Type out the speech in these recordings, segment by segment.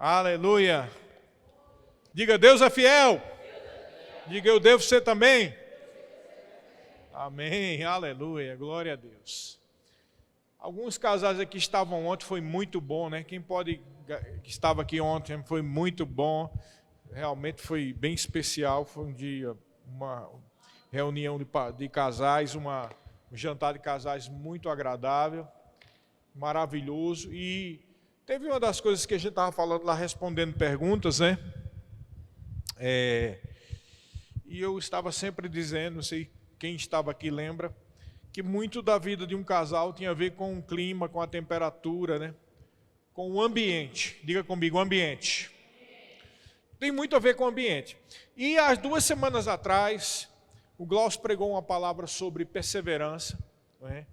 Aleluia. Diga, Deus é fiel. Diga, eu devo ser também. Amém, aleluia, glória a Deus. Alguns casais aqui estavam ontem, foi muito bom, né? Quem que estava aqui ontem, foi muito bom. Realmente foi bem especial, foi um dia, uma reunião de casais, um jantar de casais muito agradável, maravilhoso. E teve uma das coisas que a gente estava falando lá, respondendo perguntas, né? E eu estava sempre dizendo, não sei quem estava aqui lembra, que muito da vida de um casal tinha a ver com o clima, com a temperatura, né? Com o ambiente. Diga comigo, o ambiente. Tem muito a ver com o ambiente. E há 2 semanas atrás, o Glaucio pregou uma palavra sobre perseverança, né?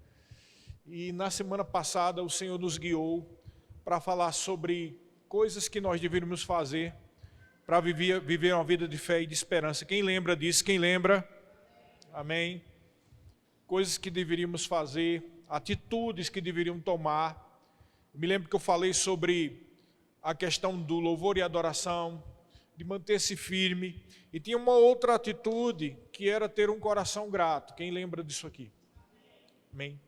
E na semana passada o Senhor nos guiou para falar sobre coisas que nós deveríamos fazer para viver uma vida de fé e de esperança. Quem lembra disso? Quem lembra? Amém? Coisas que deveríamos fazer, atitudes que deveriam tomar. Me lembro que eu falei sobre a questão do louvor e adoração, de manter-se firme. E tinha uma outra atitude, que era ter um coração grato. Quem lembra disso aqui? Amém?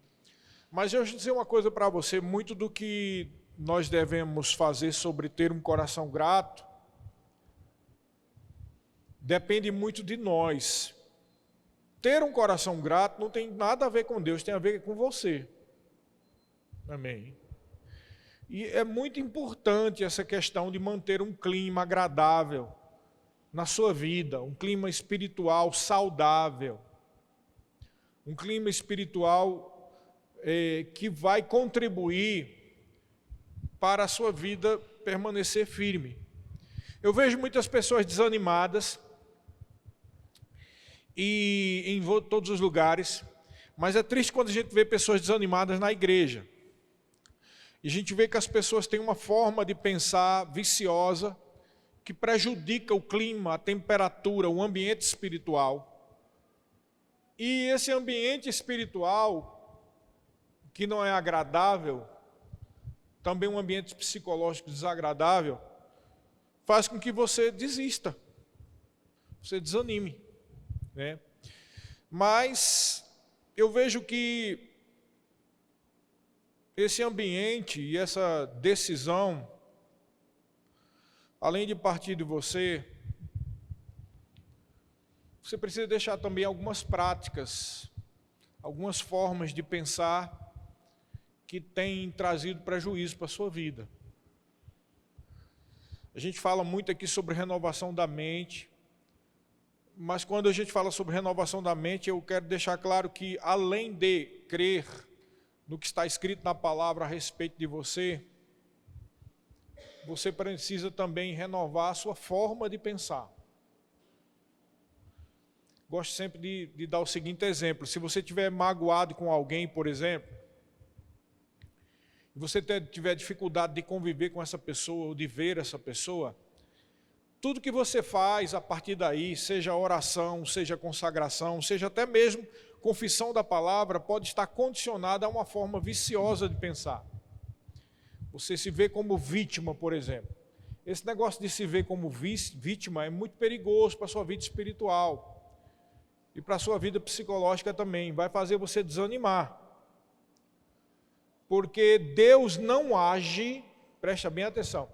Mas eu vou dizer uma coisa para você, muito do que nós devemos fazer sobre ter um coração grato, depende muito de nós. Ter um coração grato não tem nada a ver com Deus, tem a ver com você. Amém? E é muito importante essa questão de manter um clima agradável na sua vida, um clima espiritual saudável, um clima espiritual que vai contribuir para a sua vida permanecer firme. Eu vejo muitas pessoas desanimadas, e em todos os lugares, mas é triste quando a gente vê pessoas desanimadas na igreja. E a gente vê que as pessoas têm uma forma de pensar viciosa, que prejudica o clima, a temperatura, o ambiente espiritual. E esse ambiente espiritual, que não é agradável, também um ambiente psicológico desagradável, faz com que você desista, você desanime. Né? Mas eu vejo que esse ambiente e essa decisão, além de partir de você, você precisa deixar também algumas práticas, algumas formas de pensar que têm trazido prejuízo para a sua vida. A gente fala muito aqui sobre renovação da mente, mas quando a gente fala sobre renovação da mente, eu quero deixar claro que, além de crer no que está escrito na palavra a respeito de você, você precisa também renovar a sua forma de pensar. Gosto sempre de dar o seguinte exemplo: se você estiver magoado com alguém, por exemplo, e você tiver dificuldade de conviver com essa pessoa, ou de ver essa pessoa, tudo que você faz a partir daí, seja oração, seja consagração, seja até mesmo confissão da palavra, pode estar condicionado a uma forma viciosa de pensar. Você se vê como vítima, por exemplo. Esse negócio de se ver como vítima é muito perigoso para a sua vida espiritual e para a sua vida psicológica também. Vai fazer você desanimar. Porque Deus não age, presta bem atenção,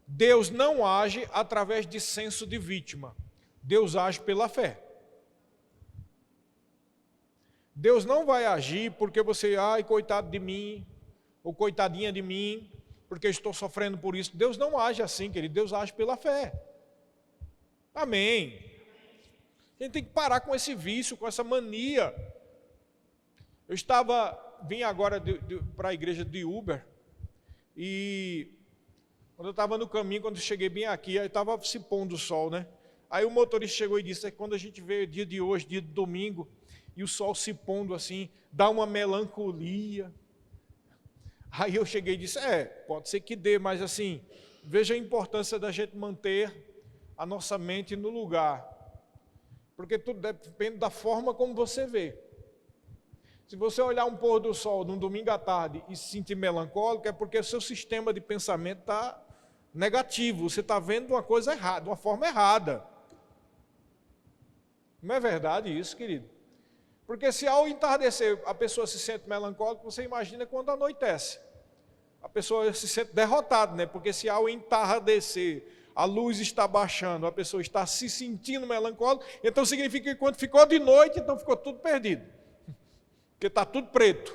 Deus não age através de senso de vítima. Deus age pela fé. Deus não vai agir porque você, ai, coitado de mim, ou coitadinha de mim, porque eu estou sofrendo por isso. Deus não age assim, querido. Deus age pela fé. Amém. A gente tem que parar com esse vício, com essa mania. Eu vim agora para a igreja de Uber, e quando eu estava no caminho, quando eu cheguei bem aqui, aí estava se pondo o sol, né? Aí o motorista chegou e disse, quando a gente vê dia de hoje, dia de domingo, e o sol se pondo assim, dá uma melancolia. Aí eu cheguei e disse, pode ser que dê, mas assim, veja a importância da gente manter a nossa mente no lugar. Porque tudo depende da forma como você vê. Se você olhar um pôr do sol num domingo à tarde e se sentir melancólico, é porque o seu sistema de pensamento está negativo, você está vendo uma coisa errada, de uma forma errada. Não é verdade isso, querido? Porque se ao entardecer a pessoa se sente melancólica, você imagina quando anoitece. A pessoa se sente derrotada, né? Porque se ao entardecer a luz está baixando, a pessoa está se sentindo melancólica, então significa que quando ficou de noite, então ficou tudo perdido. Porque está tudo preto.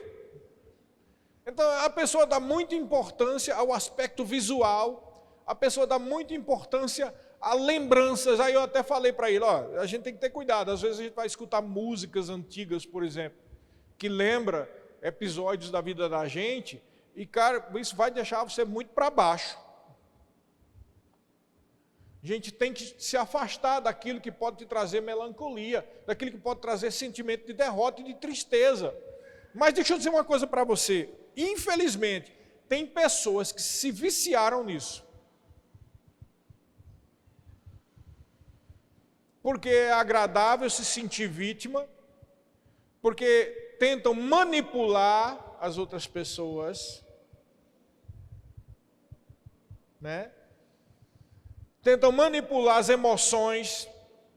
Então a pessoa dá muita importância ao aspecto visual, a pessoa dá muita importância a lembranças. Aí eu até falei para ele, ó, a gente tem que ter cuidado, às vezes a gente vai escutar músicas antigas, por exemplo, que lembra episódios da vida da gente, e cara, isso vai deixar você muito para baixo. A gente tem que se afastar daquilo que pode te trazer melancolia, daquilo que pode trazer sentimento de derrota e de tristeza. Mas deixa eu dizer uma coisa para você, infelizmente, tem pessoas que se viciaram nisso. Porque é agradável se sentir vítima, porque tentam manipular as outras pessoas, né? Tentam manipular as emoções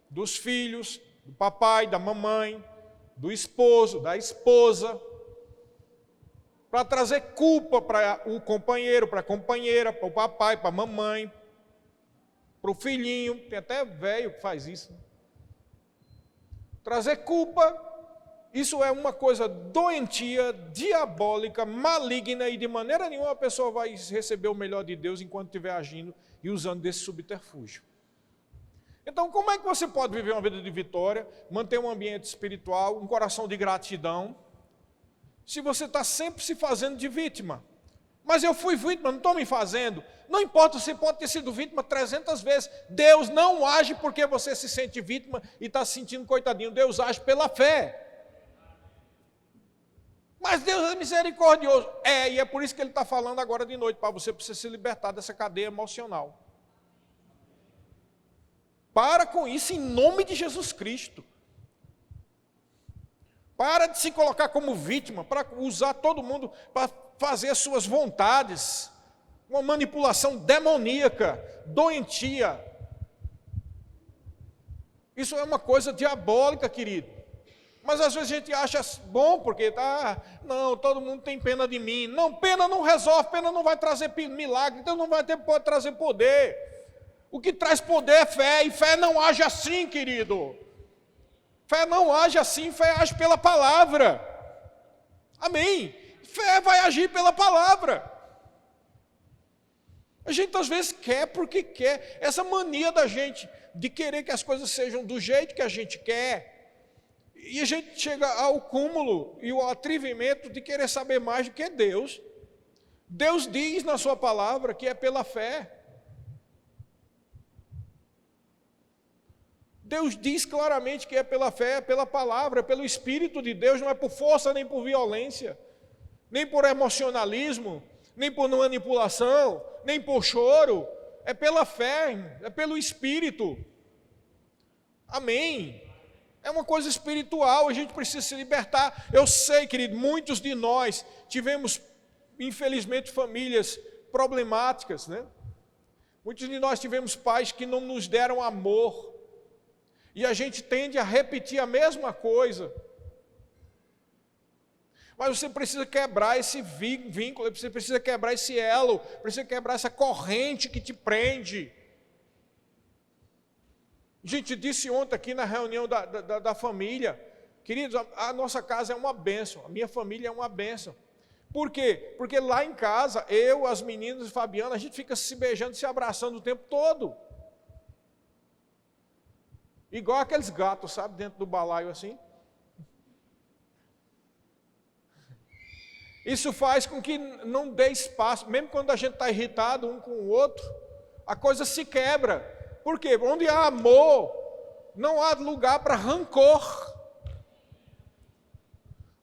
dos filhos, do papai, da mamãe, do esposo, da esposa, para trazer culpa para o companheiro, para a companheira, para o papai, para a mamãe, para o filhinho, tem até velho que faz isso. Trazer culpa, isso é uma coisa doentia, diabólica, maligna, e de maneira nenhuma a pessoa vai receber o melhor de Deus enquanto estiver agindo e usando desse subterfúgio. Então, como é que você pode viver uma vida de vitória, manter um ambiente espiritual, um coração de gratidão, se você está sempre se fazendo de vítima? Mas eu fui vítima, não estou me fazendo. Não importa, você pode ter sido vítima 300 vezes. Deus não age porque você se sente vítima e está se sentindo coitadinho. Deus age pela fé. Mas Deus é misericordioso. E é por isso que Ele está falando agora de noite, para você se libertar dessa cadeia emocional. Para com isso em nome de Jesus Cristo. Para de se colocar como vítima, para usar todo mundo para fazer as suas vontades. Uma manipulação demoníaca, doentia. Isso é uma coisa diabólica, querido. Mas às vezes a gente acha bom, porque não, todo mundo tem pena de mim. Não, pena não resolve, pena não vai trazer milagre, então não pode trazer poder. O que traz poder é fé, e fé não age assim, querido. Fé não age assim, fé age pela palavra. Amém? Fé vai agir pela palavra. A gente às vezes quer porque quer. Essa mania da gente de querer que as coisas sejam do jeito que a gente quer. E a gente chega ao cúmulo e o atrevimento de querer saber mais do que Deus. Deus diz na sua palavra que é pela fé. Deus diz claramente que é pela fé, é pela palavra, é pelo Espírito de Deus, não é por força nem por violência, nem por emocionalismo, nem por manipulação, nem por choro. É pela fé, é pelo Espírito. Amém? É uma coisa espiritual, a gente precisa se libertar. Eu sei, querido, muitos de nós tivemos, infelizmente, famílias problemáticas, né? Muitos de nós tivemos pais que não nos deram amor. E a gente tende a repetir a mesma coisa. Mas você precisa quebrar esse vínculo, você precisa quebrar esse elo, precisa quebrar essa corrente que te prende. A gente disse ontem aqui na reunião da família, queridos, a nossa casa é uma bênção, a minha família é uma bênção. Por quê? Porque lá em casa, eu, as meninas e Fabiana, a gente fica se beijando, se abraçando o tempo todo. Igual aqueles gatos, sabe, dentro do balaio assim. Isso faz com que não dê espaço, mesmo quando a gente está irritado um com o outro, a coisa se quebra. Por quê? Onde há amor, não há lugar para rancor.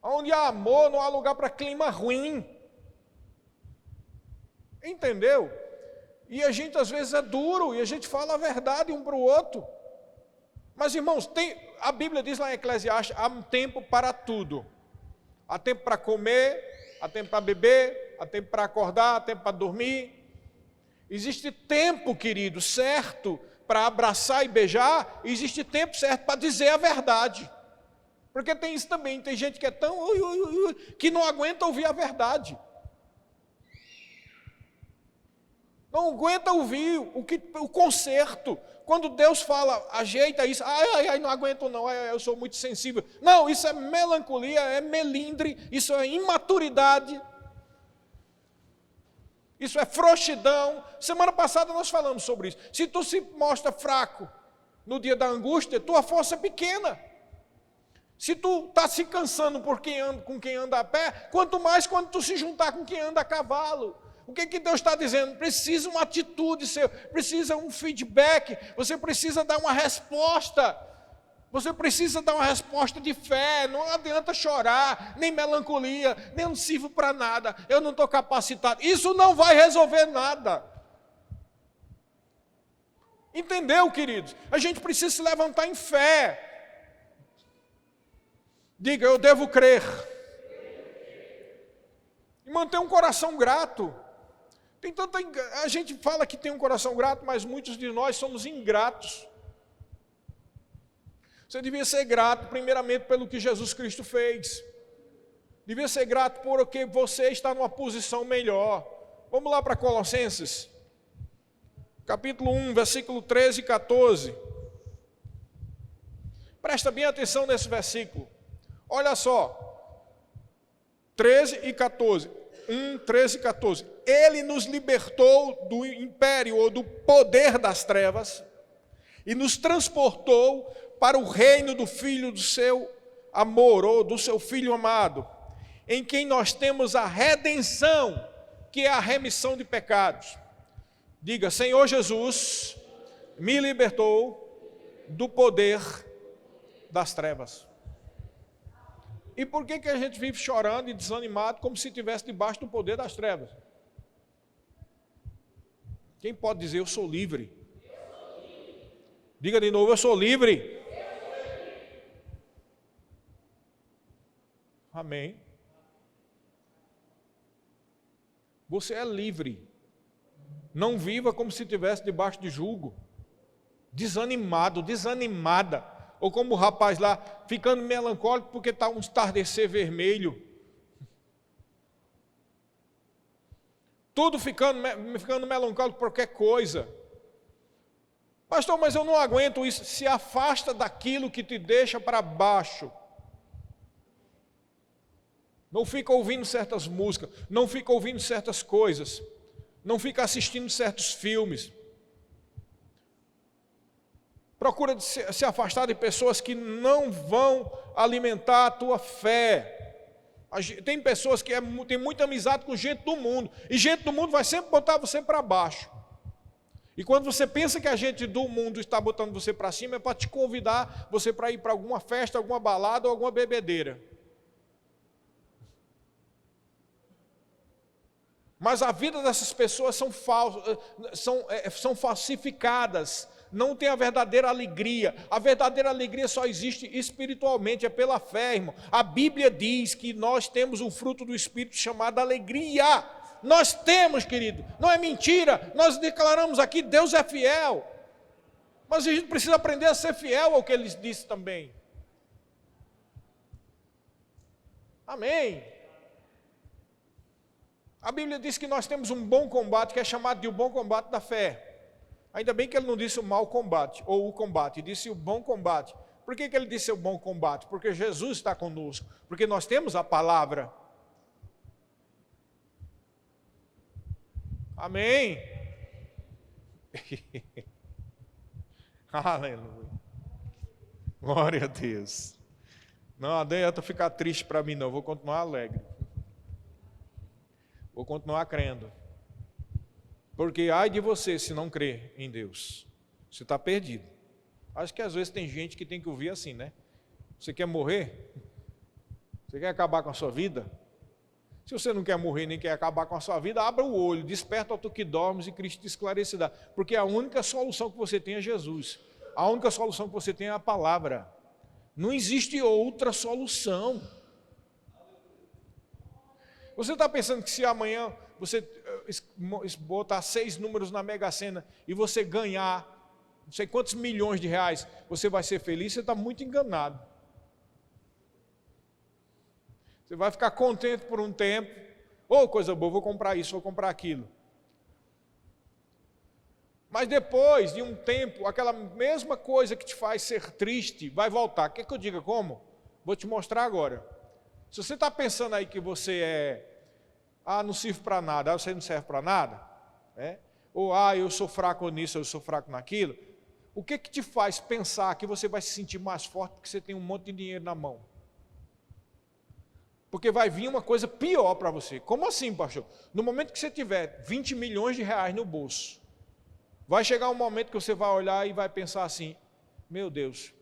Onde há amor, não há lugar para clima ruim. Entendeu? E a gente às vezes é duro, e a gente fala a verdade um para o outro. Mas irmãos, a Bíblia diz lá em Eclesiastes, há um tempo para tudo. Há tempo para comer, há tempo para beber, há tempo para acordar, há tempo para dormir. Existe tempo, querido, certo para abraçar e beijar, e existe tempo certo para dizer a verdade. Porque tem isso também, tem gente que é tão que não aguenta ouvir a verdade. Não aguenta ouvir o conserto. Quando Deus fala, ajeita isso, não aguento não, eu sou muito sensível. Não, isso é melancolia, é melindre, isso é imaturidade. Isso é frouxidão. Semana passada nós falamos sobre isso. Se tu se mostra fraco no dia da angústia, tua força é pequena. Se tu está se cansando com quem anda a pé, quanto mais quando tu se juntar com quem anda a cavalo. O que Deus está dizendo? Precisa uma atitude seu, precisa um feedback, você precisa dar uma resposta. Você precisa dar uma resposta de fé, não adianta chorar, nem melancolia, nem eu não sirvo para nada, eu não estou capacitado. Isso não vai resolver nada. Entendeu, queridos? A gente precisa se levantar em fé. Diga, eu devo crer. E manter um coração grato. A gente fala que tem um coração grato, mas muitos de nós somos ingratos. Você devia ser grato, primeiramente, pelo que Jesus Cristo fez. Devia ser grato porque você está numa posição melhor. Vamos lá para Colossenses, capítulo 1, versículo 13 e 14. Presta bem atenção nesse versículo. Olha só, 13 e 14. 1, 13 e 14. Ele nos libertou do império ou do poder das trevas e nos transportou para o reino do Filho do seu amor, ou do seu Filho amado, em quem nós temos a redenção, que é a remissão de pecados. Diga, Senhor Jesus, me libertou do poder das trevas. E por que a gente vive chorando e desanimado, como se estivesse debaixo do poder das trevas? Quem pode dizer, eu sou livre? Diga de novo, eu sou livre. Amém. Você é livre. Não viva como se estivesse debaixo de jugo. Desanimado, desanimada. Ou como o rapaz lá, ficando melancólico porque está um entardecer vermelho. Tudo ficando melancólico por qualquer coisa. Pastor, mas eu não aguento isso. Se afasta daquilo que te deixa para baixo. Não fica ouvindo certas músicas, não fica ouvindo certas coisas, não fica assistindo certos filmes. Procura se afastar de pessoas que não vão alimentar a tua fé. Tem pessoas que têm muita amizade com gente do mundo, e gente do mundo vai sempre botar você para baixo. E quando você pensa que a gente do mundo está botando você para cima, é para te convidar você para ir para alguma festa, alguma balada ou alguma bebedeira. Mas a vida dessas pessoas são falsificadas, não tem a verdadeira alegria. A verdadeira alegria só existe espiritualmente, é pela fé, irmão. A Bíblia diz que nós temos um fruto do Espírito chamado alegria. Nós temos, querido, não é mentira. Nós declaramos aqui, Deus é fiel. Mas a gente precisa aprender a ser fiel ao que Ele disse também. Amém. A Bíblia diz que nós temos um bom combate, que é chamado de o bom combate da fé. Ainda bem que ele não disse o mau combate, ou o combate, disse o bom combate. Por que ele disse o bom combate? Porque Jesus está conosco, porque nós temos a palavra. Amém? Aleluia. Glória a Deus. Não adianta ficar triste para mim não, vou continuar alegre. Vou continuar crendo. Porque ai de você se não crer em Deus. Você está perdido. Acho que às vezes tem gente que tem que ouvir assim, né? Você quer morrer? Você quer acabar com a sua vida? Se você não quer morrer nem quer acabar com a sua vida, abra o olho, desperta ao tu que dormes e Cristo te esclarecerá. Porque a única solução que você tem é Jesus. A única solução que você tem é a palavra. Não existe outra solução. Você está pensando que se amanhã você botar 6 números na Mega Sena e você ganhar não sei quantos milhões de reais, você vai ser feliz, você está muito enganado. Você vai ficar contente por um tempo, coisa boa, vou comprar isso, vou comprar aquilo. Mas depois de um tempo, aquela mesma coisa que te faz ser triste vai voltar. Quer que eu diga como? Vou te mostrar agora. Se você está pensando aí que você não sirvo para nada, você não serve para nada, ou eu sou fraco nisso, eu sou fraco naquilo, o que te faz pensar que você vai se sentir mais forte porque você tem um monte de dinheiro na mão? Porque vai vir uma coisa pior para você. Como assim, pastor? No momento que você tiver 20 milhões de reais no bolso, vai chegar um momento que você vai olhar e vai pensar assim, meu Deus,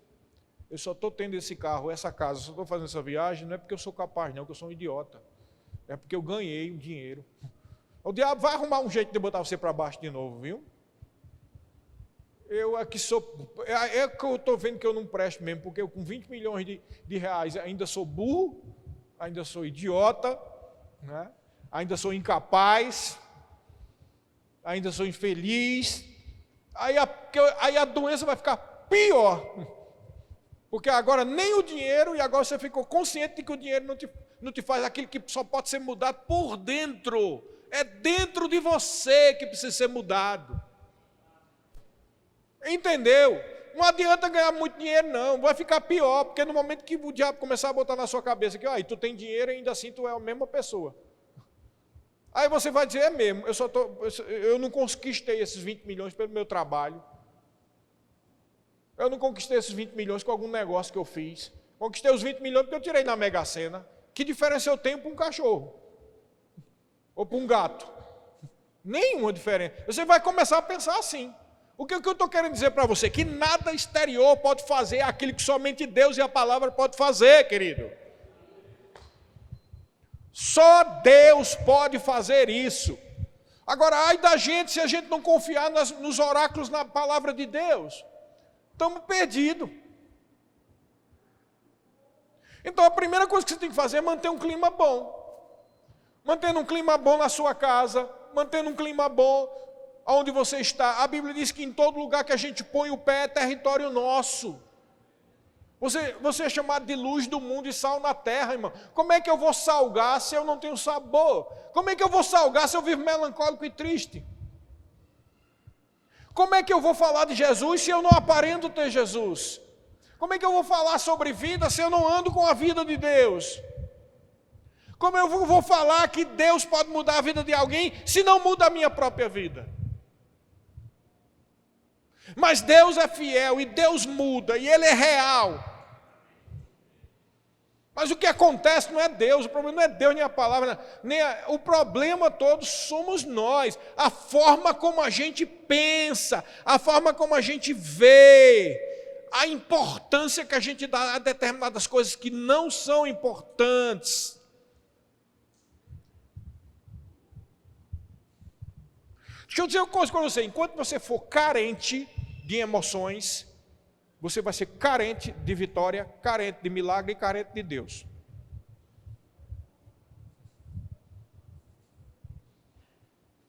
eu só estou tendo esse carro, essa casa, só estou fazendo essa viagem, não é porque eu sou capaz, não, porque eu sou um idiota. É porque eu ganhei o dinheiro. O diabo vai arrumar um jeito de botar você para baixo de novo, viu? Eu aqui sou... É que eu estou vendo que eu não presto mesmo, porque eu com 20 milhões de reais ainda sou burro, ainda sou idiota, né? Ainda sou incapaz, ainda sou infeliz. Aí a doença vai ficar pior. Porque agora nem o dinheiro, e agora você ficou consciente de que o dinheiro não te faz aquilo que só pode ser mudado por dentro. É dentro de você que precisa ser mudado. Entendeu? Não adianta ganhar muito dinheiro, não. Vai ficar pior, porque no momento que o diabo começar a botar na sua cabeça que tu tem dinheiro e ainda assim tu é a mesma pessoa. Aí você vai dizer, é mesmo, eu não conquistei esses 20 milhões pelo meu trabalho. Eu não conquistei esses 20 milhões com algum negócio que eu fiz. Conquistei os 20 milhões porque eu tirei na Mega Sena. Que diferença eu tenho para um cachorro? Ou para um gato? Nenhuma diferença. Você vai começar a pensar assim. O que eu estou querendo dizer para você? Que nada exterior pode fazer aquilo que somente Deus e a palavra pode fazer, querido. Só Deus pode fazer isso. Agora, ai da gente se a gente não confiar nos oráculos, na palavra de Deus. Estamos perdidos. Então a primeira coisa que você tem que fazer é manter um clima bom. Mantendo um clima bom na sua casa, mantendo um clima bom onde você está. A Bíblia diz que em todo lugar que a gente põe o pé é território nosso. Você é chamado de luz do mundo e sal na terra, irmão. Como é que eu vou salgar se eu não tenho sabor? Como é que eu vou salgar se eu vivo melancólico e triste? Como é que eu vou falar de Jesus se eu não aparento ter Jesus? Como é que eu vou falar sobre vida se eu não ando com a vida de Deus? Como eu vou falar que Deus pode mudar a vida de alguém se não muda a minha própria vida? Mas Deus é fiel e Deus muda e Ele é real. Mas o que acontece não é Deus, o problema não é Deus nem a palavra, o problema todo somos nós, a forma como a gente pensa, a forma como a gente vê, a importância que a gente dá a determinadas coisas que não são importantes. Deixa eu dizer uma coisa para você, enquanto você for carente de emoções, você vai ser carente de vitória, carente de milagre e carente de Deus.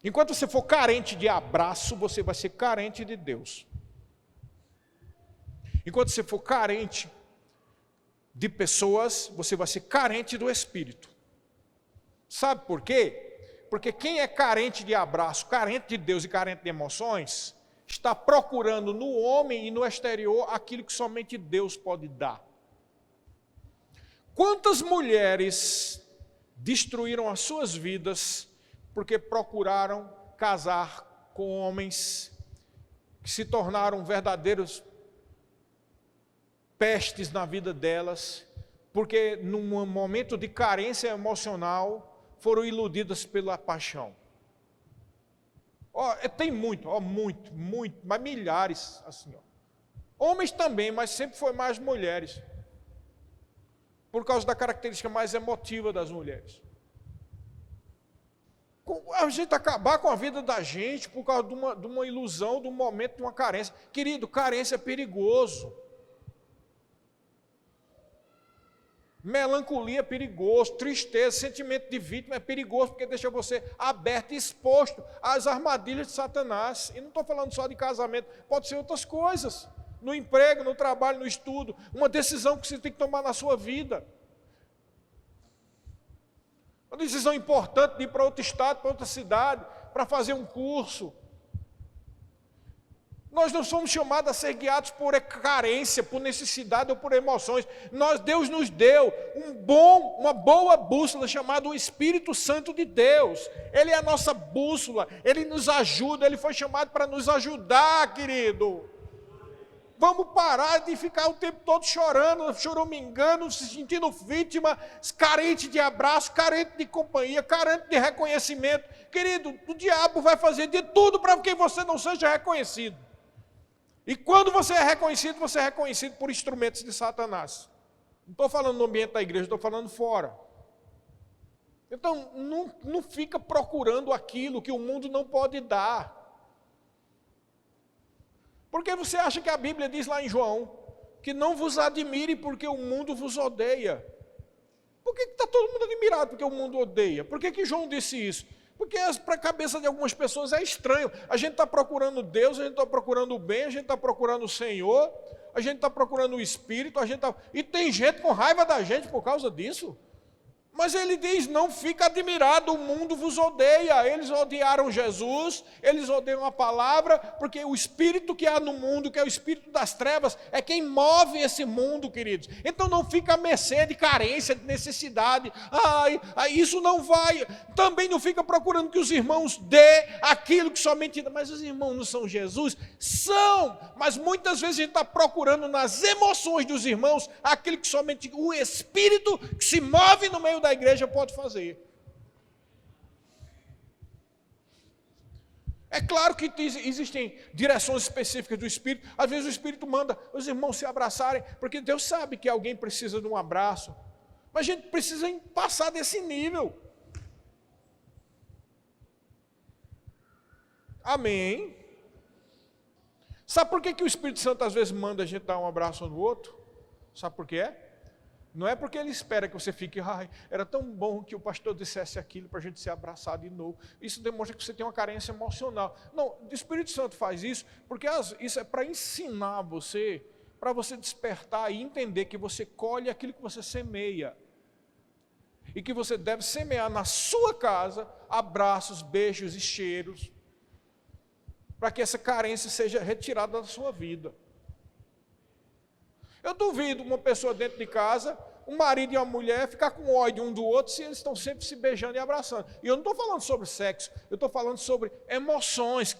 Enquanto você for carente de abraço, você vai ser carente de Deus. Enquanto você for carente de pessoas, você vai ser carente do Espírito. Sabe por quê? Porque quem é carente de abraço, carente de Deus e carente de emoções, está procurando no homem e no exterior aquilo que somente Deus pode dar. Quantas mulheres destruíram as suas vidas porque procuraram casar com homens que se tornaram verdadeiros pestes na vida delas, porque num momento de carência emocional foram iludidas pela paixão. Tem muito, mas milhares, assim, homens também, mas sempre foi mais mulheres, por causa da característica mais emotiva das mulheres. A gente acabar com a vida da gente por causa de uma ilusão, de um momento, de uma carência. Querido, carência é perigoso. Melancolia é perigoso, tristeza, sentimento de vítima é perigoso, porque deixa você aberto e exposto às armadilhas de Satanás. E não estou falando só de casamento, pode ser outras coisas. No emprego, no trabalho, no estudo, uma decisão que você tem que tomar na sua vida. Uma decisão importante de ir para outro estado, para outra cidade, para fazer um curso. Nós não somos chamados a ser guiados por carência, por necessidade ou por emoções. Deus nos deu uma boa bússola chamada o Espírito Santo de Deus. Ele é a nossa bússola, Ele nos ajuda, Ele foi chamado para nos ajudar, querido. Vamos parar de ficar o tempo todo chorando, choramingando, se sentindo vítima, carente de abraço, carente de companhia, carente de reconhecimento. Querido, o diabo vai fazer de tudo para que você não seja reconhecido. E quando você é reconhecido por instrumentos de Satanás. Não estou falando no ambiente da igreja, estou falando fora. Então, não fica procurando aquilo que o mundo não pode dar. Porque você acha que a Bíblia diz lá em João, que não vos admire porque o mundo vos odeia. Por que está todo mundo admirado porque o mundo odeia? Por que João disse isso? Porque para a cabeça de algumas pessoas é estranho. A gente está procurando Deus, a gente está procurando o bem, a gente está procurando o Senhor, a gente está procurando o Espírito, e tem gente com raiva da gente por causa disso. Mas ele diz, não fica admirado, o mundo vos odeia. Eles odiaram Jesus, eles odeiam a palavra, porque o espírito que há no mundo, que é o espírito das trevas, é quem move esse mundo, queridos. Então não fica a mercê de carência, de necessidade. Isso não vai. Também não fica procurando que os irmãos dê aquilo que somente... Mas os irmãos não são Jesus? São! Mas muitas vezes a gente está procurando nas emoções dos irmãos aquilo que somente o espírito que se move no meio da igreja pode fazer. É claro que existem direções específicas do Espírito. Às vezes o Espírito manda os irmãos se abraçarem, porque Deus sabe que alguém precisa de um abraço. Mas a gente precisa passar desse nível. Amém. Sabe por que o Espírito Santo às vezes manda a gente dar um abraço no outro? Sabe por quê? Não é porque ele espera que você fique, era tão bom que o pastor dissesse aquilo para a gente se abraçar de novo. Isso demonstra que você tem uma carência emocional. Não, o Espírito Santo faz isso porque isso é para ensinar você, para você despertar e entender que você colhe aquilo que você semeia. E que você deve semear na sua casa abraços, beijos e cheiros, para que essa carência seja retirada da sua vida. Eu duvido uma pessoa dentro de casa, um marido e uma mulher, ficar com ódio um do outro se eles estão sempre se beijando e abraçando. E eu não estou falando sobre sexo, eu estou falando sobre emoções,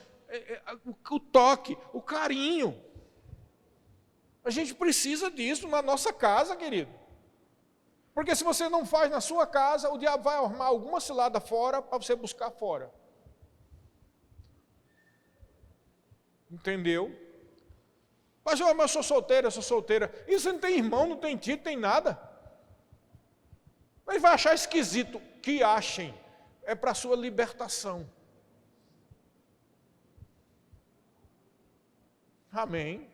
o toque, o carinho. A gente precisa disso na nossa casa, querido. Porque se você não faz na sua casa, o diabo vai armar alguma cilada fora para você buscar fora. Entendeu? Mas eu sou solteira. E você não tem irmão, não tem tio, não tem nada. Mas vai achar esquisito. Que achem. É para a sua libertação. Amém.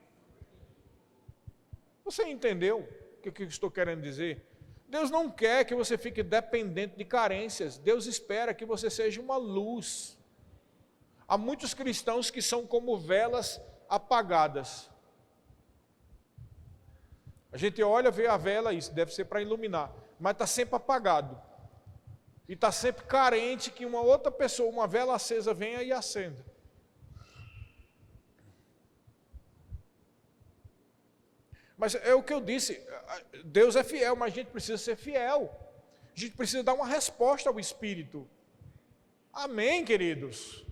Você entendeu o que eu estou querendo dizer? Deus não quer que você fique dependente de carências. Deus espera que você seja uma luz. Há muitos cristãos que são como velas apagadas. A gente olha, vê a vela, isso deve ser para iluminar, mas está sempre apagado. E está sempre carente que uma outra pessoa, uma vela acesa, venha e acenda. Mas é o que eu disse, Deus é fiel, mas a gente precisa ser fiel. A gente precisa dar uma resposta ao Espírito. Amém, queridos?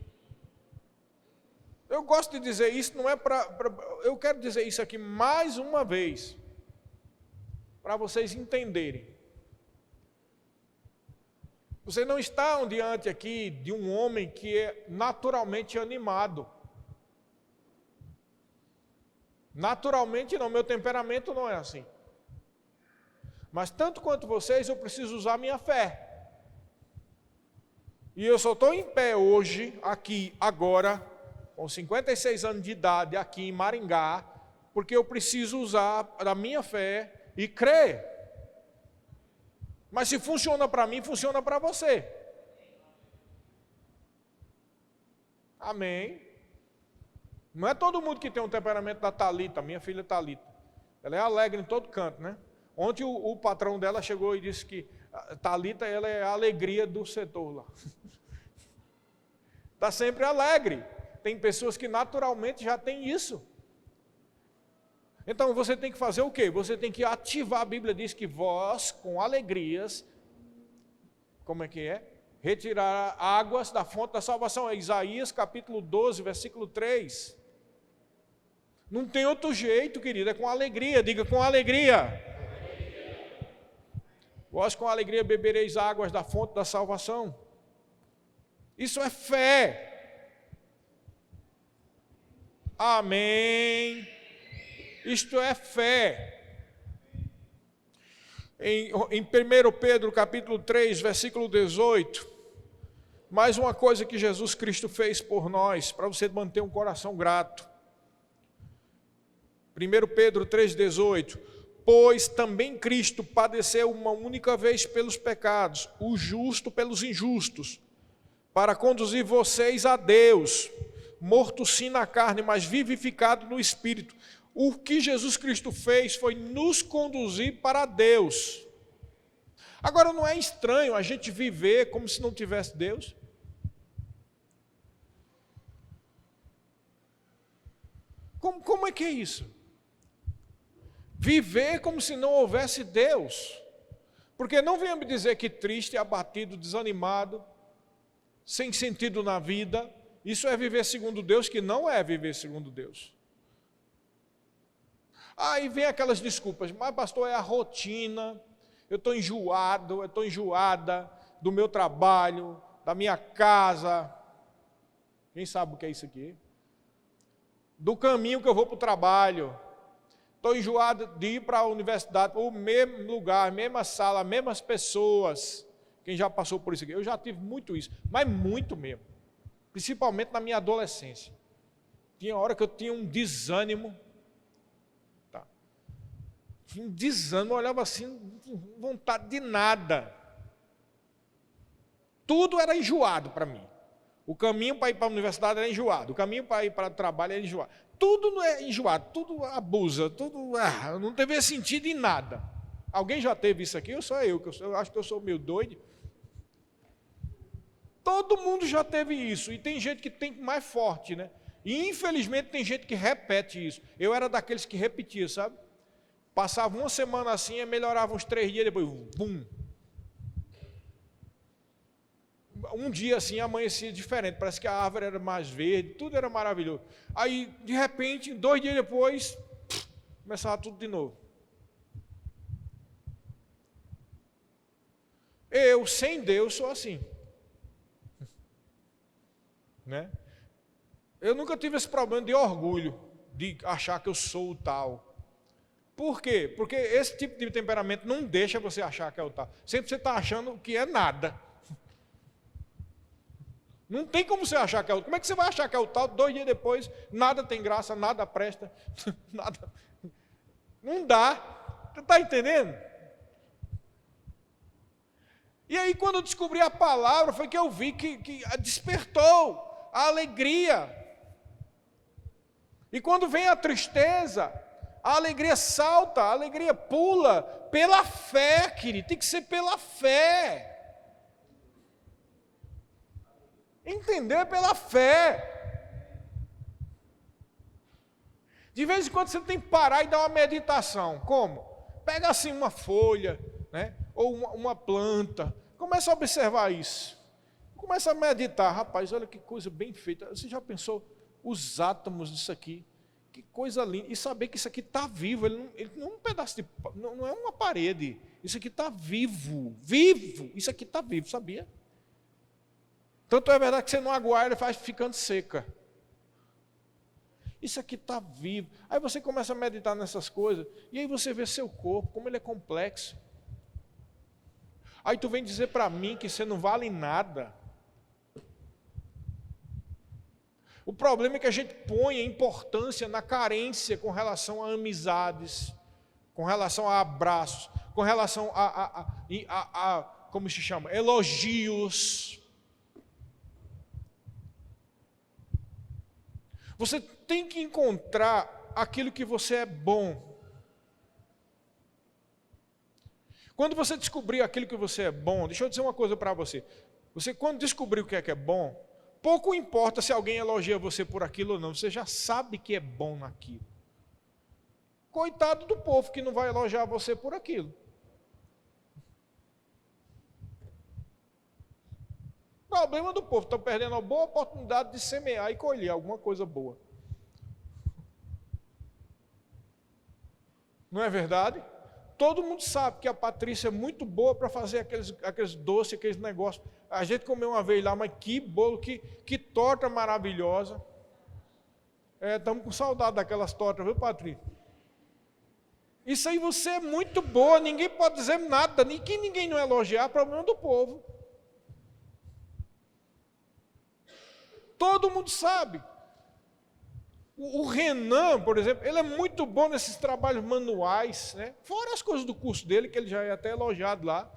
Eu gosto de dizer isso, não é eu quero dizer isso aqui mais uma vez, para vocês entenderem. Você não está diante aqui de um homem que é naturalmente animado. Naturalmente não, meu temperamento não é assim. Mas tanto quanto vocês, eu preciso usar minha fé. E eu só estou em pé hoje, aqui, agora, com 56 anos de idade, aqui em Maringá, porque eu preciso usar a minha fé e crer. Mas se funciona para mim, funciona para você. Amém. Não é todo mundo que tem um temperamento da Thalita, minha filha Thalita. Ela é alegre em todo canto, né? Ontem o patrão dela chegou e disse que a Thalita, ela é a alegria do setor lá. Está sempre alegre. Tem pessoas que naturalmente já têm isso. Então você tem que fazer o quê? Você tem que ativar. A Bíblia diz que vós, com alegrias, como é que é? Retirar águas da fonte da salvação. É Isaías capítulo 12, versículo 3. Não tem outro jeito, querido, é com alegria. Diga, com alegria. Vós com alegria bebereis águas da fonte da salvação. Isso é fé. Amém. Isto é fé. Em 1 Pedro capítulo 3, versículo 18, mais uma coisa que Jesus Cristo fez por nós, para você manter um coração grato. 1 Pedro 3,18, pois também Cristo padeceu uma única vez pelos pecados, o justo pelos injustos, para conduzir vocês a Deus, morto sim na carne, mas vivificado no Espírito. O que Jesus Cristo fez foi nos conduzir para Deus. Agora, não é estranho a gente viver como se não tivesse Deus? Como é que é isso? Viver como se não houvesse Deus. Porque não venha me dizer que triste, abatido, desanimado, sem sentido na vida, isso é viver segundo Deus, que não é viver segundo Deus. Aí vem aquelas desculpas, mas pastor, é a rotina, eu estou enjoado, eu estou enjoada do meu trabalho, da minha casa. Quem sabe o que é isso aqui? Do caminho que eu vou para o trabalho. Estou enjoado de ir para a universidade, para o mesmo lugar, a mesma sala, as mesmas pessoas. Quem já passou por isso aqui? Eu já tive muito isso, mas muito mesmo. Principalmente na minha adolescência. Tinha hora que eu tinha um desânimo. Tinha um desânimo, eu olhava assim, não vontade de nada. Tudo era enjoado para mim. O caminho para ir para a universidade era enjoado, o caminho para ir para o trabalho era enjoado. Tudo não é enjoado, tudo abusa, tudo não teve sentido em nada. Alguém já teve isso aqui? Ou só eu acho que eu sou meio doido. Todo mundo já teve isso, e tem gente que tem mais forte, né? E infelizmente tem gente que repete isso. Eu era daqueles que repetia, sabe? Passava uma semana assim, e melhorava uns 3 dias, depois, bum. Um dia assim, amanhecia diferente, parece que a árvore era mais verde, tudo era maravilhoso. Aí, de repente, 2 dias depois, começava tudo de novo. Eu, sem Deus, sou assim. Né? Eu nunca tive esse problema de orgulho, de achar que eu sou o tal. Por quê? Porque esse tipo de temperamento não deixa você achar que é o tal. Sempre você está achando que é nada. Não tem como você achar que é o tal. Como é que você vai achar que é o tal? 2 dias depois, nada tem graça, nada presta, nada. Não dá. Você está entendendo? E aí, quando eu descobri a palavra, foi que eu vi que despertou a alegria. E quando vem a tristeza, a alegria salta, a alegria pula, pela fé, querido, tem que ser pela fé. Entender pela fé. De vez em quando você tem que parar e dar uma meditação. Como? Pega assim uma folha, né? Ou uma planta, começa a observar isso. Começa a meditar, rapaz, olha que coisa bem feita. Você já pensou os átomos disso aqui? Que coisa linda. E saber que isso aqui está vivo, ele não é um pedaço de... Não é uma parede. Isso aqui está vivo. Vivo. Isso aqui está vivo, sabia? Tanto é verdade que você não aguarda, ele vai ficando seca. Isso aqui está vivo. Aí você começa a meditar nessas coisas, e aí você vê seu corpo, como ele é complexo. Aí tu vem dizer para mim que você não vale nada. O problema é que a gente põe a importância na carência com relação a amizades, com relação a abraços. com relação como se chama? Elogios. Você tem que encontrar aquilo que você é bom. Quando você descobrir aquilo que você é bom, deixa eu dizer uma coisa para você. Você, quando descobrir o que é bom, pouco importa se alguém elogia você por aquilo ou não, você já sabe que é bom naquilo. Coitado do povo que não vai elogiar você por aquilo. Problema do povo, estão perdendo a boa oportunidade de semear e colher alguma coisa boa. Não é verdade? Todo mundo sabe que a Patrícia é muito boa para fazer aqueles doces, aqueles negócios. A gente comeu uma vez lá, mas que bolo, que torta maravilhosa. Estamos com saudade daquelas tortas, viu, Patrícia? Isso aí você é muito boa, ninguém pode dizer nada, ninguém não elogiar, é problema do povo. Todo mundo sabe. O Renan, por exemplo, ele é muito bom nesses trabalhos manuais, né? Fora as coisas do curso dele, que ele já é até elogiado lá.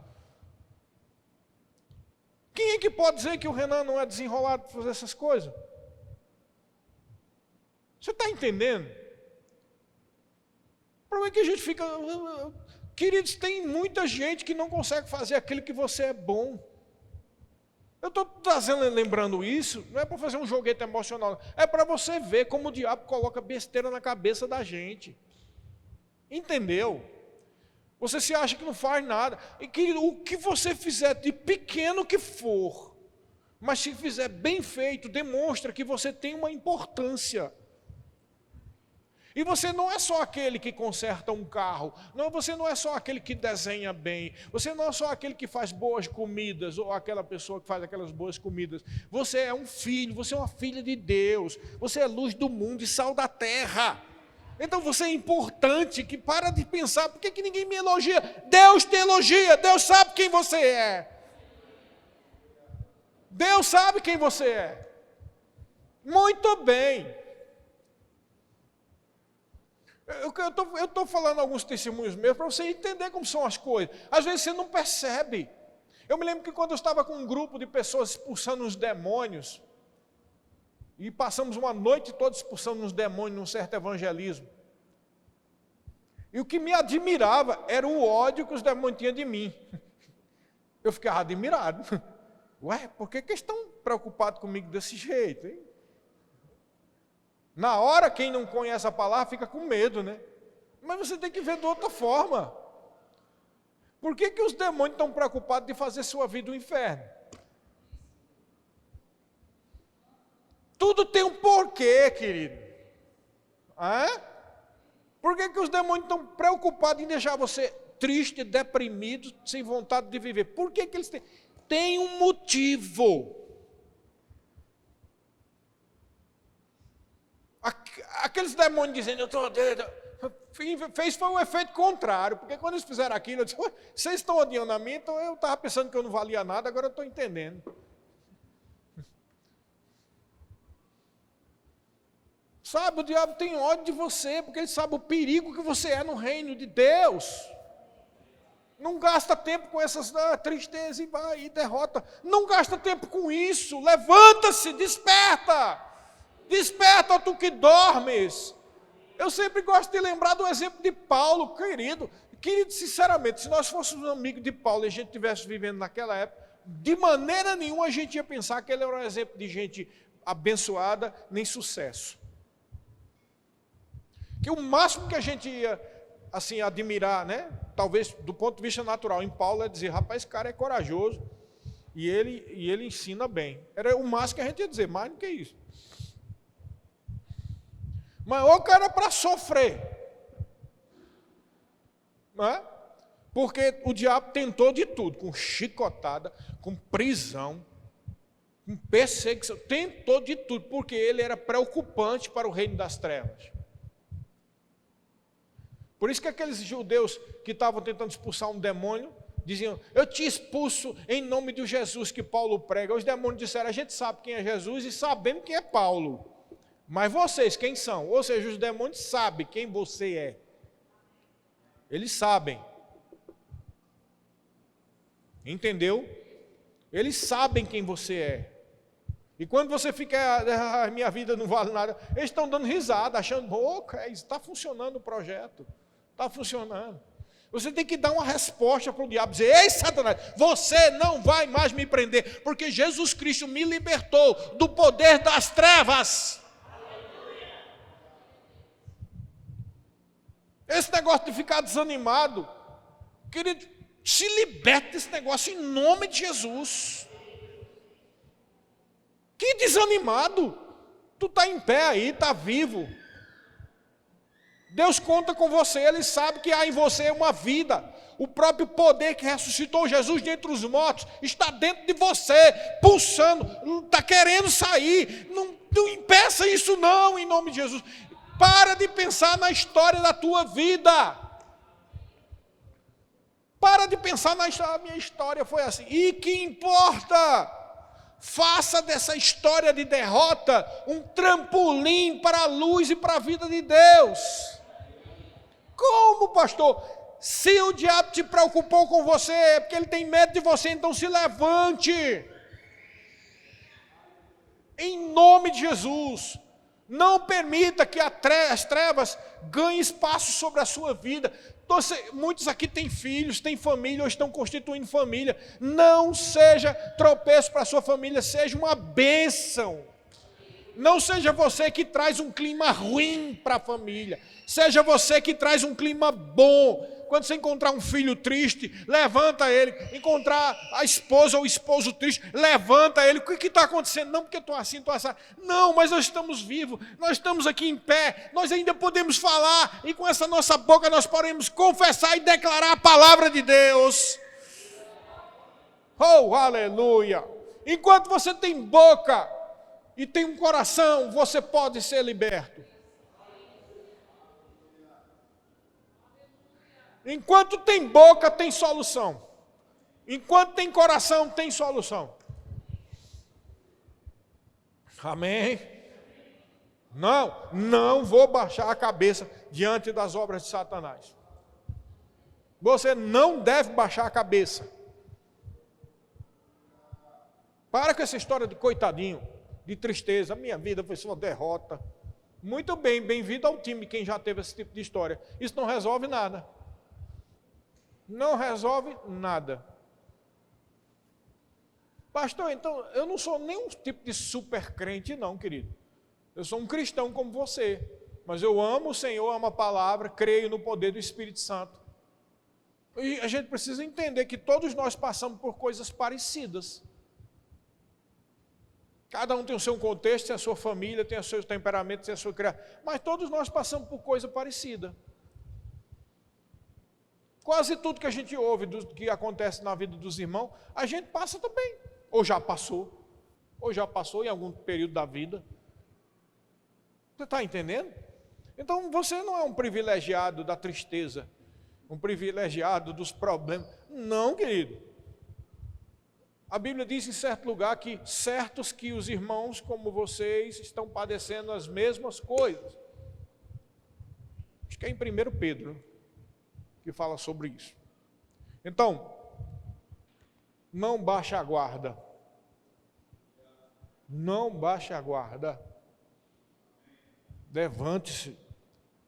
Quem é que pode dizer que o Renan não é desenrolado para fazer essas coisas? Você está entendendo? O problema é que a gente fica... Queridos, tem muita gente que não consegue fazer aquilo que você é bom. Eu estou lembrando isso, não é para fazer um joguete emocional, é para você ver como o diabo coloca besteira na cabeça da gente. Entendeu? Você se acha que não faz nada. E que o que você fizer, de pequeno que for, mas se fizer bem feito, demonstra que você tem uma importância. E você não é só aquele que conserta um carro, não, você não é só aquele que desenha bem, você não é só aquele que faz boas comidas, ou aquela pessoa que faz aquelas boas comidas. Você é um filho, você é uma filha de Deus, você é luz do mundo e sal da terra. Então você é importante, que para de pensar, por que ninguém me elogia? Deus te elogia, Deus sabe quem você é. Deus sabe quem você é. Muito bem. Eu estou falando alguns testemunhos meus para você entender como são as coisas. Às vezes você não percebe. Eu me lembro que quando eu estava com um grupo de pessoas expulsando os demônios, e passamos uma noite toda expulsando os demônios num certo evangelismo. E o que me admirava era o ódio que os demônios tinham de mim. Eu ficava admirado. Ué, por que eles estão preocupados comigo desse jeito, hein? Na hora, quem não conhece a palavra fica com medo, né? Mas você tem que ver de outra forma. Por que os demônios estão preocupados de fazer sua vida um inferno? Tudo tem um porquê, querido. Por que os demônios estão preocupados em deixar você triste, deprimido, sem vontade de viver? Por que eles têm? Tem um motivo. Aqueles demônios dizendo, eu estou doido, foi um efeito contrário, porque quando eles fizeram aquilo, eu disse, vocês estão odiando a mim, então eu estava pensando que eu não valia nada, agora eu estou entendendo. Sabe, o diabo tem ódio de você, porque ele sabe o perigo que você é no reino de Deus. Não gasta tempo com essas tristezas e derrota, não gasta tempo com isso, levanta-se, desperta. Desperta, tu que dormes. Eu sempre gosto de lembrar do exemplo de Paulo, querido. Querido, sinceramente, se nós fôssemos amigos de Paulo e a gente estivesse vivendo naquela época, de maneira nenhuma a gente ia pensar que ele era um exemplo de gente abençoada, nem sucesso. Que o máximo que a gente ia, assim, admirar, né? Talvez do ponto de vista natural, em Paulo é dizer, rapaz, esse cara é corajoso e ele ensina bem. Era o máximo que a gente ia dizer, mais do que isso. Mas o cara para sofrer, não é? Porque o diabo tentou de tudo, com chicotada, com prisão, com perseguição, tentou de tudo, porque ele era preocupante para o reino das trevas. Por isso que aqueles judeus que estavam tentando expulsar um demônio, diziam, eu te expulso em nome de Jesus que Paulo prega. Os demônios disseram, a gente sabe quem é Jesus e sabemos quem é Paulo. Mas vocês, quem são? Ou seja, os demônios sabem quem você é. Eles sabem. Entendeu? Eles sabem quem você é. E quando você fica, minha vida não vale nada, eles estão dando risada, achando, está funcionando o projeto. Está funcionando. Você tem que dar uma resposta para o diabo, dizer, ei Satanás, você não vai mais me prender, porque Jesus Cristo me libertou do poder das trevas. Esse negócio de ficar desanimado, querido, se liberta desse negócio em nome de Jesus. Que desanimado, tu está em pé aí, está vivo. Deus conta com você, Ele sabe que há em você uma vida. O próprio poder que ressuscitou Jesus dentre os mortos está dentro de você, pulsando, está querendo sair. Não impeça isso não, em nome de Jesus. Para de pensar na história da tua vida. Para de pensar na história, a minha história foi assim. E que importa? Faça dessa história de derrota um trampolim para a luz e para a vida de Deus. Como, pastor? Se o diabo te preocupou com você, é porque ele tem medo de você, então se levante. Em nome de Jesus. Não permita que as trevas ganhem espaço sobre a sua vida. Muitos aqui têm filhos, têm família, ou estão constituindo família. Não seja tropeço para a sua família, seja uma bênção. Não seja você que traz um clima ruim para a família. Seja você que traz um clima bom. Quando você encontrar um filho triste, levanta ele. Encontrar a esposa ou o esposo triste, levanta ele. O que está acontecendo? Não porque eu estou assim, estou assado. Não, mas nós estamos vivos. Nós estamos aqui em pé. Nós ainda podemos falar. E com essa nossa boca nós podemos confessar e declarar a palavra de Deus. Oh, aleluia. Enquanto você tem boca e tem um coração, você pode ser liberto. Enquanto tem boca, tem solução. Enquanto tem coração, tem solução. Amém? Não vou baixar a cabeça diante das obras de Satanás. Você não deve baixar a cabeça. Para com essa história de coitadinho, de tristeza. Minha vida foi uma derrota. Muito bem, bem-vindo ao time quem já teve esse tipo de história. Isso não resolve nada. Não resolve nada. Pastor, então, eu não sou nenhum tipo de super crente não, querido. Eu sou um cristão como você. Mas eu amo o Senhor, amo a palavra, creio no poder do Espírito Santo. E a gente precisa entender que todos nós passamos por coisas parecidas. Cada um tem o seu contexto, tem a sua família, tem o seu temperamento, tem a sua criação. Mas todos nós passamos por coisa parecida. Quase tudo que a gente ouve do que acontece na vida dos irmãos, a gente passa também. Ou já passou em algum período da vida. Você está entendendo? Então você não é um privilegiado da tristeza, um privilegiado dos problemas. Não, querido. A Bíblia diz em certo lugar que certos que os irmãos como vocês estão padecendo as mesmas coisas. Acho que é em 1 Pedro que fala sobre isso. Então, não baixe a guarda. Não baixe a guarda. Levante-se,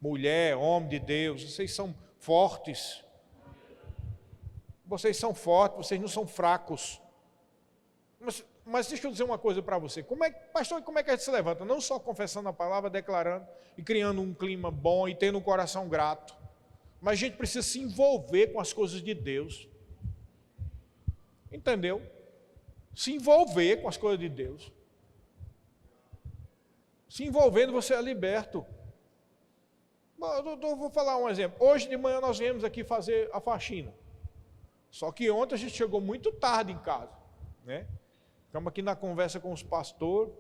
mulher, homem de Deus, vocês são fortes. Vocês são fortes, vocês não são fracos. Mas deixa eu dizer uma coisa para você. Pastor, como é que a gente se levanta? Não só confessando a palavra, declarando e criando um clima bom e tendo um coração grato. Mas a gente precisa se envolver com as coisas de Deus. Entendeu? Se envolver com as coisas de Deus. Se envolvendo, você é liberto. Eu vou falar um exemplo. Hoje de manhã nós viemos aqui fazer a faxina. Só que ontem a gente chegou muito tarde em casa, né? Ficamos aqui na conversa com os pastores.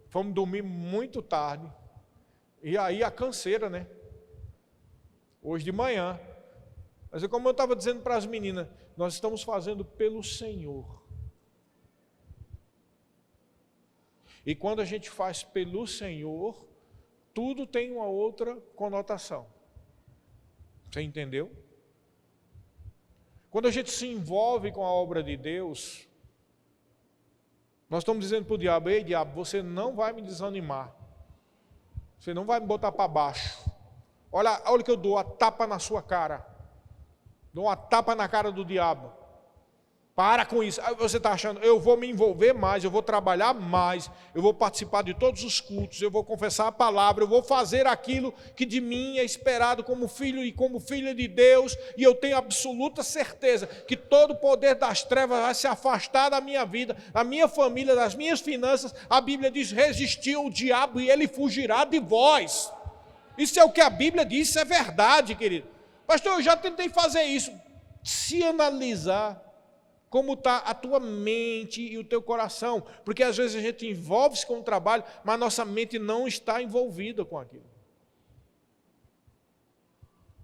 Fomos dormir muito tarde. E aí a canseira, né? Hoje de manhã. Mas como eu estava dizendo para as meninas, nós estamos fazendo pelo Senhor. E quando a gente faz pelo Senhor, tudo tem uma outra conotação. Você entendeu? Quando a gente se envolve com a obra de Deus, nós estamos dizendo para o diabo: ei, diabo, você não vai me desanimar. Você não vai me botar para baixo. Olha que eu dou a tapa na sua cara. Dou uma tapa na cara do diabo. Para com isso. Aí você está achando, eu vou me envolver mais, eu vou trabalhar mais, eu vou participar de todos os cultos, eu vou confessar a palavra, eu vou fazer aquilo que de mim é esperado como filho e como filha de Deus, e eu tenho absoluta certeza que todo o poder das trevas vai se afastar da minha vida, da minha família, das minhas finanças. A Bíblia diz: resistiu o diabo e ele fugirá de vós. Isso é o que a Bíblia diz, isso é verdade, querido. Pastor, eu já tentei fazer isso. Se analisar como está a tua mente e o teu coração, porque às vezes a gente envolve-se com o trabalho, mas nossa mente não está envolvida com aquilo.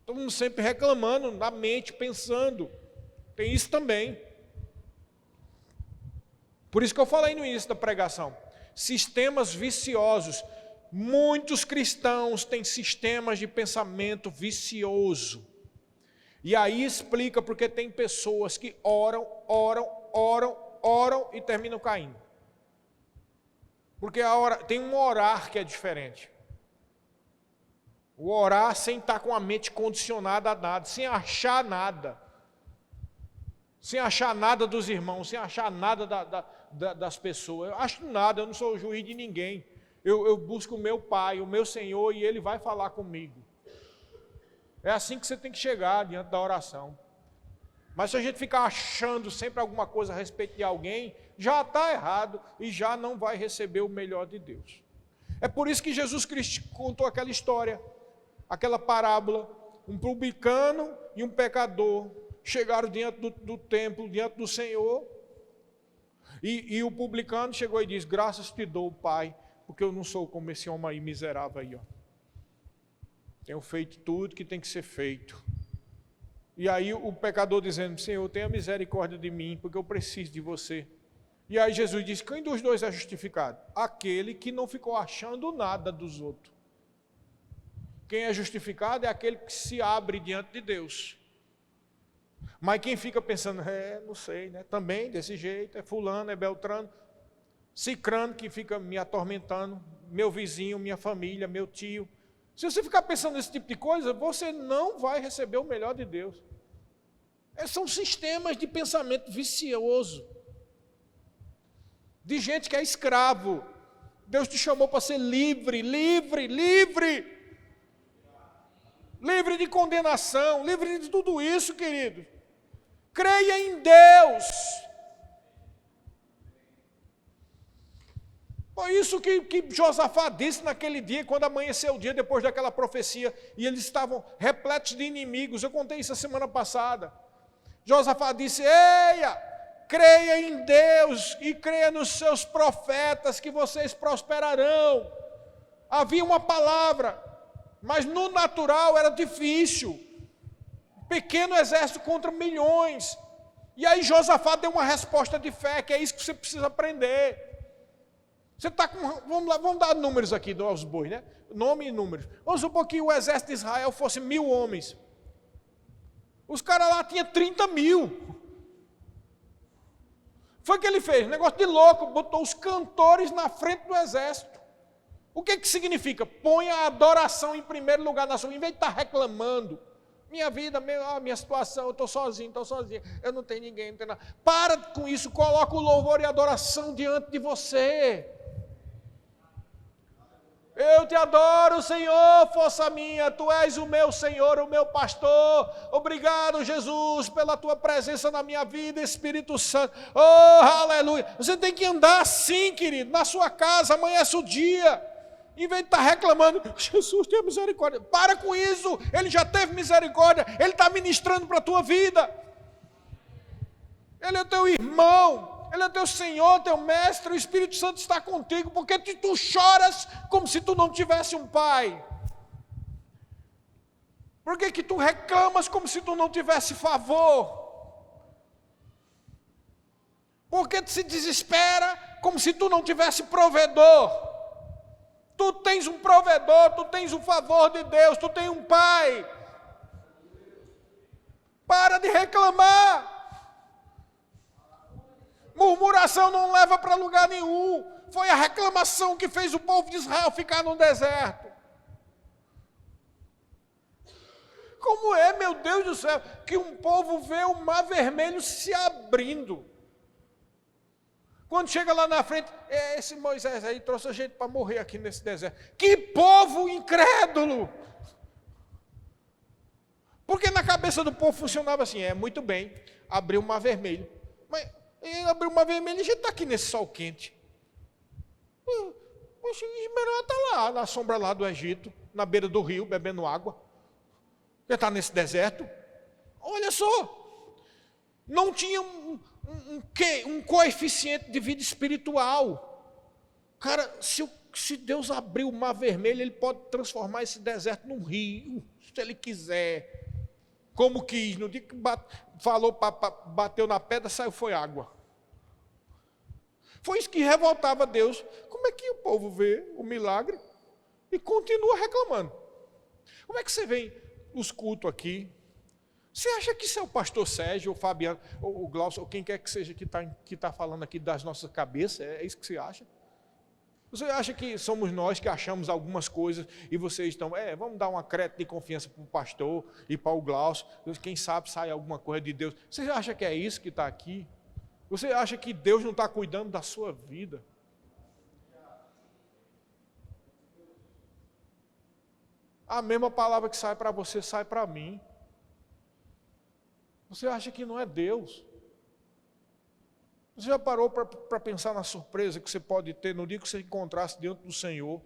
Estamos sempre reclamando na mente, pensando. Tem isso também. Por isso que eu falei no início da pregação. Sistemas viciosos. Muitos cristãos têm sistemas de pensamento vicioso. E aí explica porque tem pessoas que oram e terminam caindo. Porque tem um orar que é diferente. O orar sem estar com a mente condicionada a nada, sem achar nada. Sem achar nada dos irmãos, sem achar nada das pessoas. Eu acho nada, eu não sou o juiz de ninguém. Eu busco o meu Pai, o meu Senhor, e Ele vai falar comigo. É assim que você tem que chegar diante da oração. Mas se a gente ficar achando sempre alguma coisa a respeito de alguém, já está errado e já não vai receber o melhor de Deus. É por isso que Jesus Cristo contou aquela história, aquela parábola. Um publicano e um pecador chegaram diante do templo, diante do Senhor. E o publicano chegou e disse: graças te dou, Pai, porque eu não sou como esse homem aí miserável aí, ó. Tenho feito tudo que tem que ser feito. E aí o pecador dizendo: Senhor, tenha misericórdia de mim, porque eu preciso de você. E aí Jesus diz: quem dos dois é justificado? Aquele que não ficou achando nada dos outros. Quem é justificado é aquele que se abre diante de Deus. Mas quem fica pensando: não sei, né? Também desse jeito, é fulano, é beltrano, cicrano que fica me atormentando, meu vizinho, minha família, meu tio. Se você ficar pensando nesse tipo de coisa, você não vai receber o melhor de Deus. São sistemas de pensamento vicioso. De gente que é escravo. Deus te chamou para ser livre, livre, livre. Livre de condenação, livre de tudo isso, querido. Creia em Deus. Foi isso que Josafá disse naquele dia, quando amanheceu o dia, depois daquela profecia, e eles estavam repletos de inimigos. Eu contei isso a semana passada. Josafá disse: eia, creia em Deus e creia nos seus profetas, que vocês prosperarão. Havia uma palavra, mas no natural era difícil. Pequeno exército contra milhões. E aí Josafá deu uma resposta de fé, que é isso que você precisa aprender. Você está com. Vamos lá, vamos dar números aqui aos bois, né? Nome e números. Vamos supor que o exército de Israel fosse 1000 homens. Os caras lá tinham 30 mil. Foi o que ele fez, um negócio de louco, botou os cantores na frente do exército. O que significa? Põe a adoração em primeiro lugar na sua vida, em vez de estar reclamando. Minha vida, minha situação, eu estou sozinho, eu não tenho ninguém, não tenho nada. Para com isso, coloca o louvor e a adoração diante de você. Eu te adoro, Senhor, força minha, Tu és o meu Senhor, o meu pastor. Obrigado, Jesus, pela Tua presença na minha vida, Espírito Santo. Oh, aleluia. Você tem que andar assim, querido, na sua casa, amanhece o dia. Em vez de estar reclamando: Jesus, tenha misericórdia. Para com isso, Ele já teve misericórdia, Ele está ministrando para a tua vida. Ele é teu irmão. Ele é teu Senhor, teu mestre, o Espírito Santo está contigo, porque tu choras como se tu não tivesse um pai? Por que tu reclamas como se tu não tivesse favor? Por que tu se desespera como se tu não tivesse provedor? Tu tens um provedor, tu tens o favor de Deus, tu tens um pai. Para de reclamar. Murmuração não leva para lugar nenhum. Foi a reclamação que fez o povo de Israel ficar no deserto. Como é, meu Deus do céu, que um povo vê o mar vermelho se abrindo? Quando chega lá na frente, esse Moisés aí trouxe a gente para morrer aqui nesse deserto. Que povo incrédulo! Porque na cabeça do povo funcionava assim, muito bem, abriu o mar vermelho. Mas abriu o mar vermelho e a gente está aqui nesse sol quente. Ismael está lá, na sombra lá do Egito, na beira do rio, bebendo água. Já está nesse deserto. Olha só, não tinha um coeficiente de vida espiritual. Cara, se Deus abrir o mar vermelho, Ele pode transformar esse deserto num rio, se Ele quiser. Como quis, no dia que bateu na pedra, saiu, foi água. Foi isso que revoltava Deus. Como é que o povo vê o milagre e continua reclamando? Como é que você vem os cultos aqui? Você acha que isso é o pastor Sérgio, ou o Fabiano, ou o Glaucio, ou quem quer que seja que tá falando aqui das nossas cabeças? É isso que você acha? Você acha que somos nós que achamos algumas coisas e vocês estão, vamos dar um crédito de confiança para o pastor e para o Glaucio, quem sabe sai alguma coisa de Deus. Você acha que é isso que está aqui? Você acha que Deus não está cuidando da sua vida? A mesma palavra que sai para você, sai para mim. Você acha que não é Deus? Você já parou para pensar na surpresa que você pode ter no dia que você encontrasse diante do Senhor?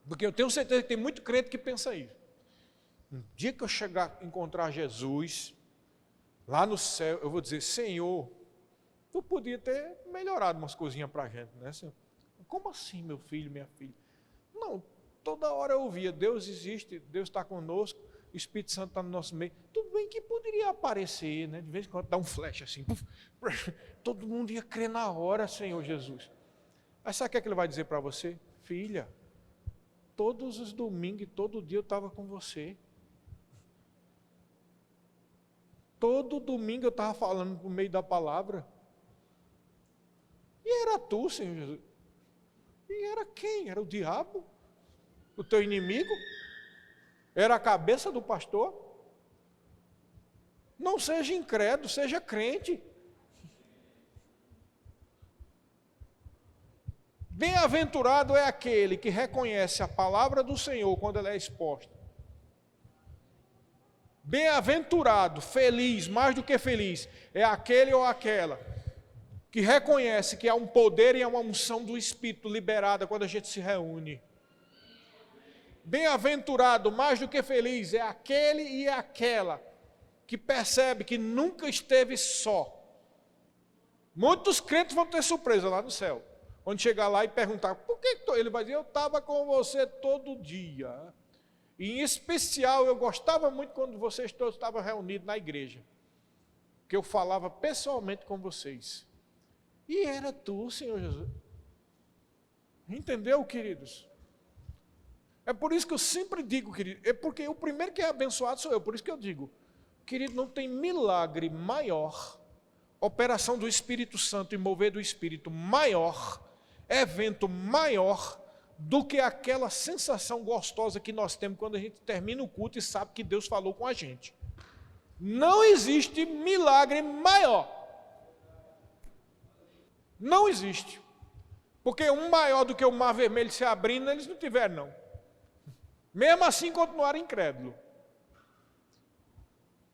Porque eu tenho certeza que tem muito crente que pensa isso. No dia que eu chegar a encontrar Jesus, lá no céu, eu vou dizer, Senhor, tu podia ter melhorado umas coisinhas para a gente, né, Senhor? Como assim, meu filho, minha filha? Não, toda hora eu ouvia, Deus existe, Deus está conosco, o Espírito Santo está no nosso meio. Tudo bem que poderia aparecer, né? De vez em quando dá um flash assim. Puf, todo mundo ia crer na hora, Senhor Jesus. Aí sabe o que é que Ele vai dizer para você? Filha, todos os domingos e todo dia eu estava com você. Todo domingo eu estava falando no meio da palavra. E era tu, Senhor Jesus. E era quem? Era o diabo? O teu inimigo? Era a cabeça do pastor? Não seja incrédulo, seja crente. Bem-aventurado é aquele que reconhece a palavra do Senhor quando ela é exposta. Bem-aventurado, feliz, mais do que feliz, é aquele ou aquela que reconhece que há um poder e há uma unção do Espírito liberada quando a gente se reúne. Bem-aventurado, mais do que feliz, é aquele e aquela que percebe que nunca esteve só. Muitos crentes vão ter surpresa lá no céu. Quando chegar lá e perguntar, por que ele vai dizer, eu estava com você todo dia. E em especial, eu gostava muito quando vocês todos estavam reunidos na igreja. Que eu falava pessoalmente com vocês. E era tu, Senhor Jesus. Entendeu, queridos? É por isso que eu sempre digo, querido, é porque o primeiro que é abençoado sou eu, por isso que eu digo, querido, não tem milagre maior, operação do Espírito Santo e mover do Espírito maior, evento maior, do que aquela sensação gostosa que nós temos quando a gente termina o culto e sabe que Deus falou com a gente. Não existe milagre maior. Não existe. Porque um maior do que o mar vermelho se abrindo, eles não tiveram, não. Mesmo assim, continuaram incrédulos.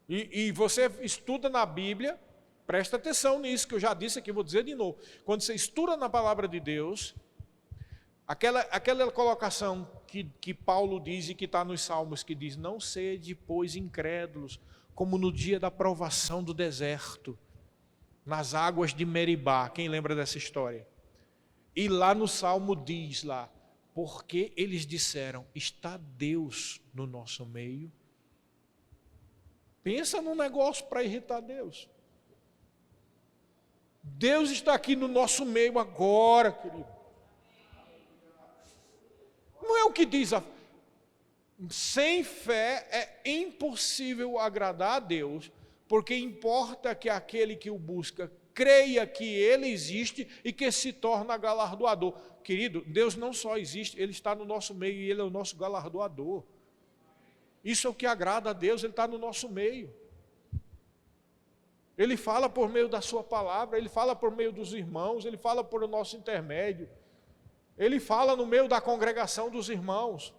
E você estuda na Bíblia, presta atenção nisso, que eu já disse aqui, vou dizer de novo. Quando você estuda na palavra de Deus, aquela colocação que Paulo diz e que está nos Salmos, que diz, não sede, pois, incrédulos, como no dia da provação do deserto, nas águas de Meribá. Quem lembra dessa história? E lá no Salmo diz lá, porque eles disseram, está Deus no nosso meio? Pensa num negócio para irritar Deus. Deus está aqui no nosso meio agora, querido. Não é o que diz Sem fé é impossível agradar a Deus, porque importa que aquele que o busca creia que Ele existe e que se torna galardoador. Querido, Deus não só existe, Ele está no nosso meio e Ele é o nosso galardoador. Isso é o que agrada a Deus, Ele está no nosso meio. Ele fala por meio da sua palavra, Ele fala por meio dos irmãos, Ele fala por o nosso intermédio. Ele fala no meio da congregação dos irmãos.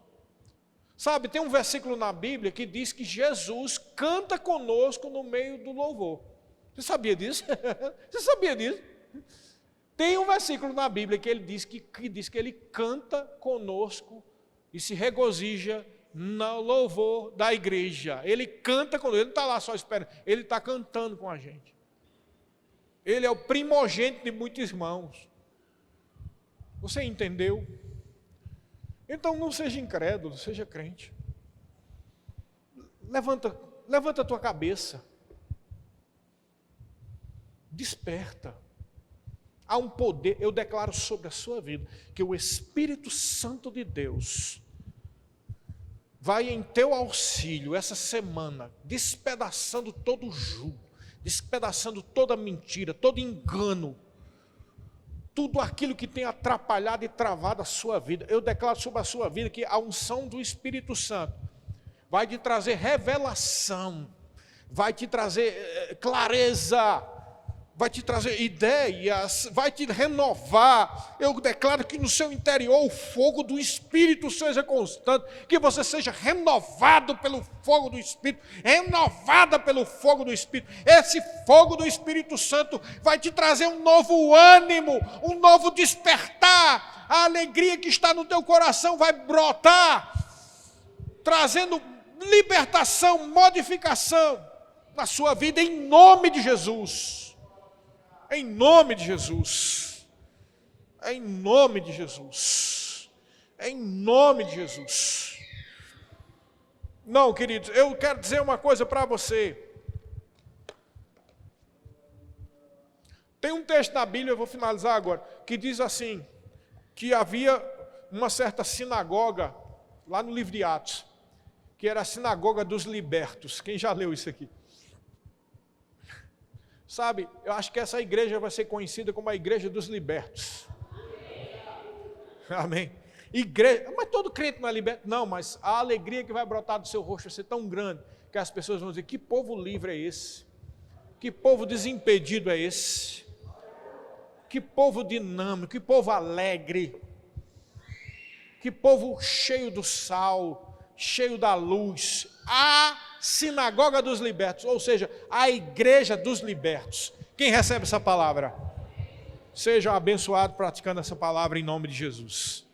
Sabe, tem um versículo na Bíblia que diz que Jesus canta conosco no meio do louvor. Você sabia disso? Você sabia disso? Tem um versículo na Bíblia que ele diz que ele canta conosco e se regozija no louvor da igreja. Ele canta conosco, ele não está lá só esperando, ele está cantando com a gente. Ele é o primogênito de muitos irmãos. Você entendeu? Então não seja incrédulo, seja crente. Levanta a tua cabeça. Desperta. Há um poder, eu declaro sobre a sua vida, que o Espírito Santo de Deus vai em teu auxílio essa semana, despedaçando todo o jugo, despedaçando toda mentira, todo engano, tudo aquilo que tem atrapalhado e travado a sua vida. Eu declaro sobre a sua vida que a unção do Espírito Santo vai te trazer revelação, vai te trazer clareza, vai te trazer ideias, vai te renovar. Eu declaro que no seu interior o fogo do Espírito seja constante, que você seja renovado pelo fogo do Espírito, renovada pelo fogo do Espírito. Esse fogo do Espírito Santo vai te trazer um novo ânimo, um novo despertar. A alegria que está no teu coração vai brotar, trazendo libertação, modificação na sua vida, em nome de Jesus. Em nome de Jesus, em nome de Jesus, em nome de Jesus. Não, queridos, eu quero dizer uma coisa para você. Tem um texto na Bíblia, eu vou finalizar agora, que diz assim, que havia uma certa sinagoga, lá no livro de Atos, que era a sinagoga dos libertos. Quem já leu isso aqui? Sabe, eu acho que essa igreja vai ser conhecida como a igreja dos libertos. Amém. Igreja, mas todo crente não é liberto. Não, mas a alegria que vai brotar do seu rosto vai ser tão grande, que as pessoas vão dizer, que povo livre é esse? Que povo desimpedido é esse? Que povo dinâmico, que povo alegre. Que povo cheio do sal, cheio da luz. A sinagoga dos libertos, ou seja, a igreja dos libertos. Quem recebe essa palavra? Seja abençoado praticando essa palavra em nome de Jesus.